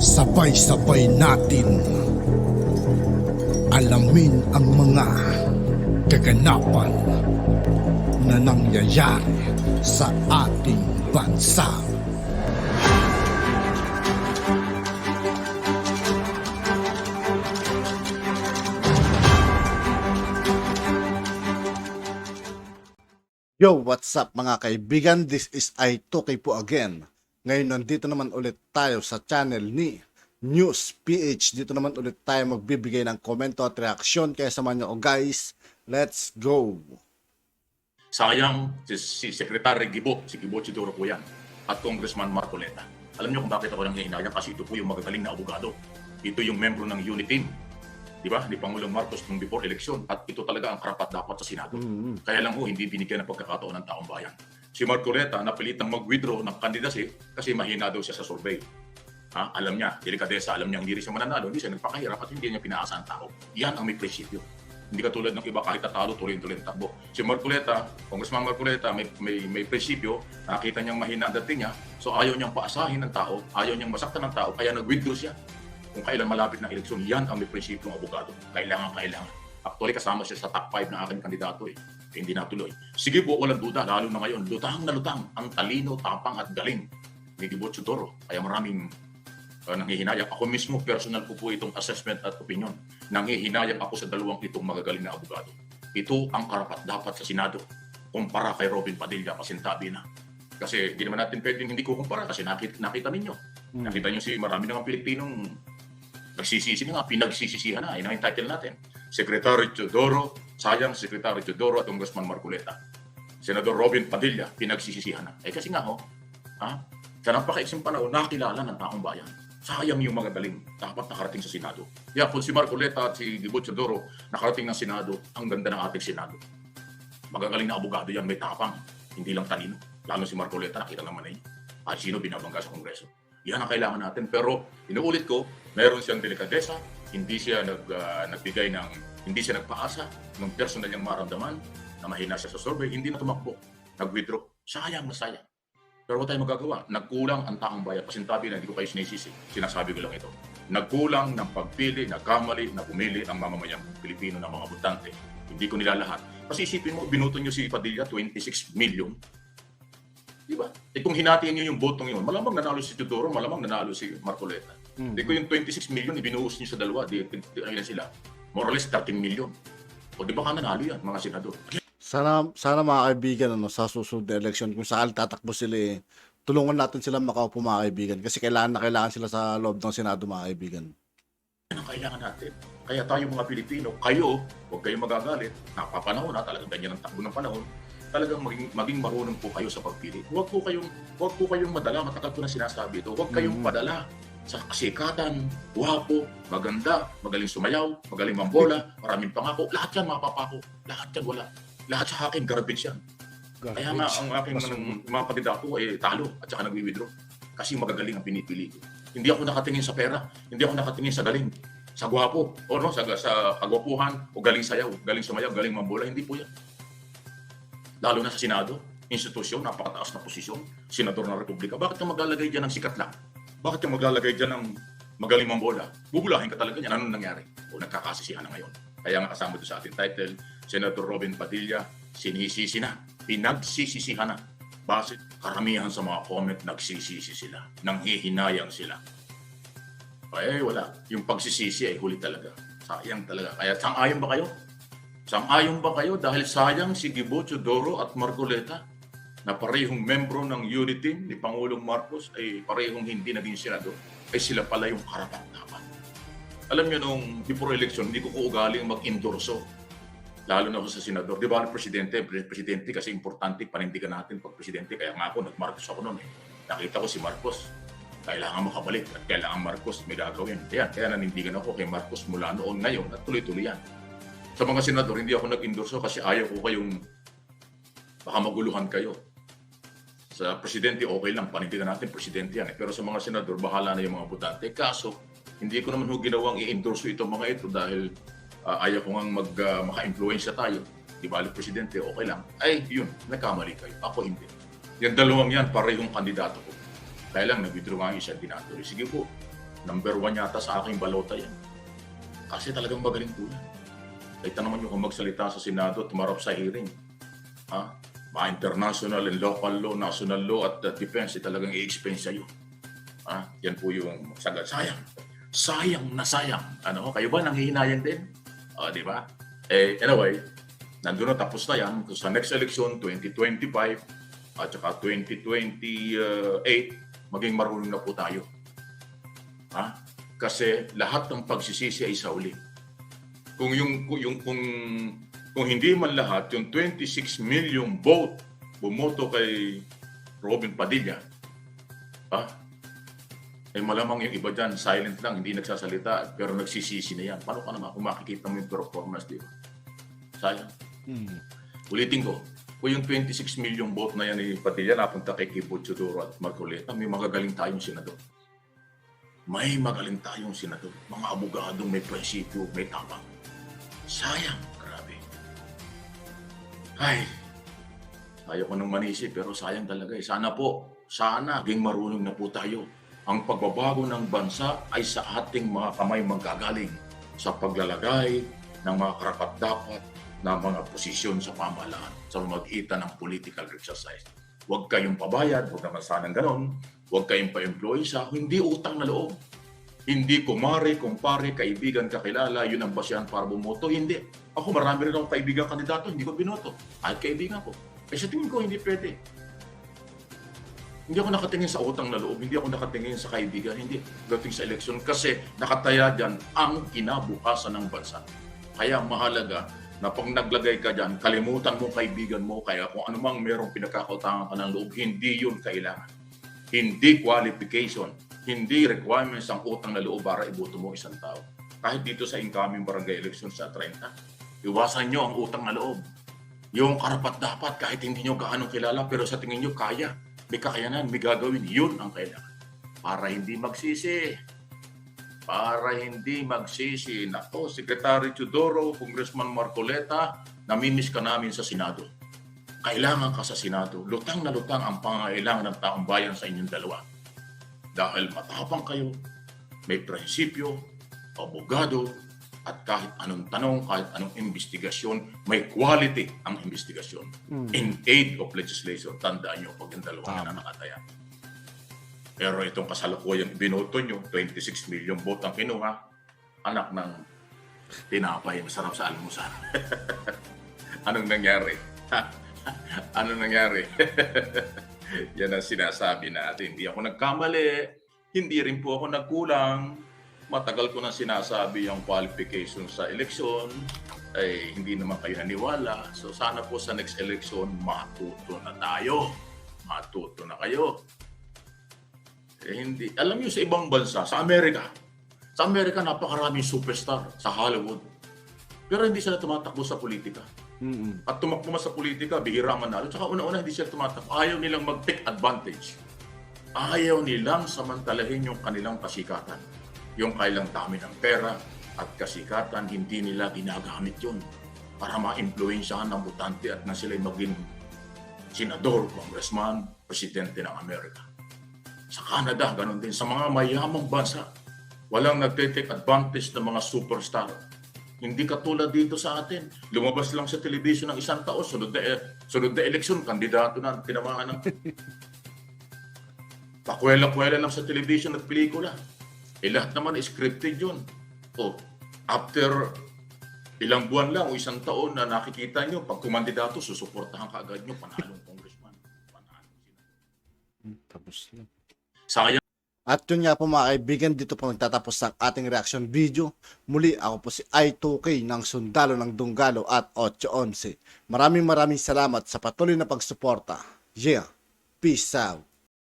Sabay-sabay natin alamin ang mga kaganapan na nangyayari sa ating bansa. Yo, what's up mga kaibigan? This is I2K po again. Ngayon nandito naman ulit tayo sa channel ni News PH. Dito naman ulit tayo magbibigay ng komento at reaksyon. Kaya samahan nyo guys, let's go! Sayang si Secretary Gibo, si Gibo Chidoro po yan, at Congressman Marcoleta. Alam niyo kung bakit ako nang hihinayang? Kasi ito po yung magagaling na abogado. Ito yung membro ng unit team, di ba? Ni Pangulong Marcos nung before election. At ito talaga ang karapat-dapat sa Senado. Kaya lang ho, hindi binigyan ng pagkakataon ng taong bayan. Si Marcoleta napilitang mag-withdraw ng candidacy kasi mahina daw siya sa survey. Alam niya, delikadesa, alam niya hindi rin siya mananalo, hindi siya nagpakahirap at hindi niya pinaasa ang tao. Yan ang may prinsipyo. Hindi katulad ng iba kahit tatalo, tuloy-tuloy ang takbo. Si Marcoleta, Congressman Marcoleta, may prinsipyo, nakita niyang mahina ang dating niya, so ayaw niyang paasahin ng tao, ayaw niyang masaktan ng tao, kaya nag-withdraw siya. Kung kailan malapit ng eleksyon, yan ang may prinsipyo ng abogado. Kailangan. Actually, kasama siya sa top 5 ng aking kandidato eh. Hindi natuloy. Sige po, walang duda, lalo na ngayon. Lutang na lutang, ang talino, tapang at galing ni Gibo Chidoro. Kaya maraming nanghihinayang. Ako mismo, personal ko po itong assessment at opinion. Nanghihinayang ako sa dalawang itong magagaling na abogado. Ito ang karapat-dapat sa Senado. Kumpara kay Robin Padilla, pasintabi na. Kasi hindi naman natin pwedeng hindi ko kumpara kasi nakita ninyo. Nakita nyo marami na mga Pilipinong nagsisisi na nga, pinagsisisihan na. Yun ang title natin. Secretary Chidoro, sayang Secretary Chidoro at Congressman Marcoleta. Senador Robin Padilla, pinagsisisihan na. Kasi nga sa napakaiksing panahon, nakilala ng taong bayan. Sayang yung mga galing, dapat nakarating sa Senado. Kung si Marcoleta at si Gibo Chidoro nakarating ng Senado, ang ganda ng ating Senado. Magagaling na abogado yan, may tapang, hindi lang talino. Lalo si Marcoleta, nakita naman na yun. Sino binabangga sa Kongreso. Yan ang kailangan natin. Pero inuulit ko, meron siyang delikadesa, hindi siya hindi siya nagpaasa ng personal niyang maramdaman na mahina siya sa survey, hindi na tumakbo, nag-withdraw. Sayang na sayang. Pero wala tayong magagawa. Nagkulang ang taong bayan. Pasintabi na hindi ko kayo sinisisi. Sinasabi ko lang ito. Nagkulang ng pagpili, nagkamali, na pumili ang mamamayang Pilipino ng mga botante. Hindi ko nilalahat. Kasi isipin mo, binuto niyo si Padilla, 26 million. Diba? Kung hinatiin niyo yung botong yun, malamang nanalo si Chidoro, malamang nanalo si Marcoleta. Kung yung 26 million, ibinuhos niyo sa dalawa, ilan sila? More or less 13 million. O di ba ka nanalo yan, mga senador? Sana mga kaibigan sa susunod na election kung sakali tatakbo sila tulungan natin sila makaupo mga kaibigan kasi kailangan sila sa loob ng Senado mga kaibigan. Yan ang kailangan natin. Kaya tayo mga Pilipino, kayo, huwag kayong magagalit. Napapanahon talagang ganyan ang takbo ng panahon. Talagang maging marunong po kayo sa pagpili. Huwag po kayong madala, matagal ko na sinasabi ito. Huwag kayong padala sa kasikatan, guwapo, maganda, magaling sumayaw, magaling mambola, maraming pangako. Lahat yan mapapako. Lahat yan wala. Lahat sa akin, garbage yan. Kaya nga, ang aking mga kandidato talo at saka nag-withdraw. Kasi magagaling ang pinipili ko. Hindi ako nakatingin sa pera, hindi ako nakatingin sa galing, sa gwapo, o sa kagwapuhan, o galing sayaw, galing sumayaw, galing mambola. Hindi po yan. Lalo na sa Senado, institusyon, napakataas na posisyon, senador ng Republika. Bakit ka maglalagay dyan ng sikat lang? Bakit ka maglalagay dyan ng magaling mambola? Bubulahin ka talaga yan. Anong nangyari? O nagkakasisihan na ngayon. Kaya nga kasama doon sa ating title, Senator Robin Padilla, sinisisi na, pinagsisisihan na. Base, karamihan sa mga comment, nagsisisi sila, nanghihinayang sila. Wala. Yung pagsisisi ay huli talaga. Sayang talaga. Kaya sang-ayon ba kayo? Sang-ayon ba kayo dahil sayang si Gibo Chidoro at Marcoleta na parehong membro ng unit team ni Pangulong Marcos ay parehong hindi naging senador, ay sila pala yung karapat-dapat. Alam niyo nung before election, hindi ko uugaling mag-endorso, lalo na ako sa senador. Di ba, presidente kasi importante, panindigan natin pag presidente. Kaya nga ako, nag-Marcos ako noon Nakita ko si Marcos, kailangan makabalik at kailangan Marcos may gagawin. Kaya nanindigan ako kay Marcos mula noon ngayon at tuloy-tuloy yan. Sa mga senador, hindi ako nag-endorso kasi ayaw ko kayong baka maguluhan kayo. Sa presidente, okay lang, panindigan natin, presidente yan. Pero sa mga senador, bahala na yung mga botante. Kaso, hindi ko naman ginawang i-endorso itong mga ito dahil ayaw ko nga maka-influensya tayo. Di ba, presidente, okay lang. Yun, nagkamali kayo. Ako hindi. Yung dalawang yan, parehong kandidato ko. Kaya lang, nag-withdraw nga isa, dinatuloy. Sige po, Number 1 yata sa aking balota yan. Kasi talagang magaling po yan. Kita naman yung kung magsalita sa Senado at tumarap sa hearing. Ha? Mga international and local law, national law at defense, talagang i-expense sa'yo. Yan po yung sagad. Sayang. Sayang na sayang. Ano? Kayo ba nanghihinayang din? Di ba? Anyway, nandun na, tapos na yan. Sa next election, 2025 at saka 2028, maging marunong na po tayo. Kasi lahat ng pagsisisi ay sa uli. Kung hindi man lahat, yung 26 million vote bumoto kay Robin Padilla, malamang yung iba dyan, silent lang, hindi nagsasalita, pero nagsisisi na yan. Paano ka naman kung makikita mo yung performance, di ba? Sayang. Ulitin ko, kung yung 26 million vote na yan ni Padilla napunta kay Kibo Chodoro at Marcoleta, may magagaling tayong senador. May magaling tayong senador. Mga abogadong may prinsipyo, may tapang. Sayang, grabe. Ay, ayaw ko nang manisi, pero sayang talaga eh. Sana naging marunong na po tayo. Ang pagbabago ng bansa ay sa ating mga kamay manggagaling sa paglalagay ng mga karapat-dapat na mga posisyon sa pamahalaan sa magitan ng political exercise. Huwag kayong pabayad, huwag naman sanang ganon. Huwag kayong pa-employee sa hindi utang na loob. Hindi kumare, kumpare, kaibigan, kakilala, yun ang basihan para bumoto. Hindi. Ako marami rin akong kaibigan kandidato, hindi ko binoto. Kahit kaibigan ko. Sa tingin ko, hindi pwede. Hindi ako nakatingin sa utang na loob, hindi ako nakatingin sa kaibigan, hindi dating sa eleksyon kasi nakataya dyan ang kinabukasan ng bansa. Kaya mahalaga na pag naglagay ka dyan, kalimutan mo kaibigan mo, kaya kung anumang merong pinagkakautangan ka ng loob, hindi yun kailangan. Hindi qualification, hindi requirements ang utang na loob para iboto mo isang tao. Kahit dito sa incoming barangay election sa 30, iwasan nyo ang utang na loob. Yung karapat-dapat kahit hindi nyo gaano kilala pero sa tingin nyo kaya. May kakayanan, may gagawin, yun ang kailangan. Para hindi magsisi. Para hindi magsisi. Nako, Secretary Chodoro, Congressman Marcoleta, namimiss ka namin sa Senado. Kailangan ka sa Senado. Lutang na lutang ang pangailangan ng taong bayan sa inyong dalawa. Dahil matapang kayo, may prinsipyo, abogado, at kahit anong tanong, kahit anong investigasyon, may quality ang investigasyon. In aid of legislation, tandaan nyo pag yung dalawang na nakataya. Pero itong kasalukuyang binoto nyo, 26 million vote ang kinuha, anak ng tinapay, masarap sa almusal. Anong nangyari? Anong nangyari? Yan ang sinasabi natin. Hindi ako nagkamali, hindi rin po ako nagkulang. Matagal ko na sinasabi yung qualification sa eleksyon, ay hindi naman kayo naniwala. So sana po sa next election, matuto na tayo. Matuto na kayo. Hindi. Alam niyo sa ibang bansa, sa Amerika napakaraming superstar sa Hollywood. Pero hindi sila tumatakbo sa politika. At tumakbo sa politika, bihira manalo. Tsaka una-una hindi sila tumatakbo. Ayaw nilang mag-take advantage. Ayaw nilang samantalahin yung kanilang kasikatan. Yung kailang dami ng pera at kasikatan, hindi nila ginagamit yun para ma-influensyahan ng botante at na sila maging senador, congressman, presidente ng Amerika. Sa Canada, ganun din. Sa mga mayamang bansa, walang nagte-take advantage ng mga superstar. Hindi katulad dito sa atin. Lumabas lang sa television ng isang taon, sunod na eleksyon, kandidato na, tinamaan ng pakwela-kwela lang sa television at pelikula. Lahat naman scripted yun. After ilang buwan lang o isang taon na nakikita nyo, pag kumandidato, susuportahan ka agad nyo, panalong congressman, panalong senador. Tapos na. Sayang. At yun nga po mga kaibigan, dito po nagtatapos ang ating reaction video. Muli ako po si I2K ng Sundalo ng Dunggalo at 811. Maraming salamat sa patuloy na pagsuporta. Yeah, peace out.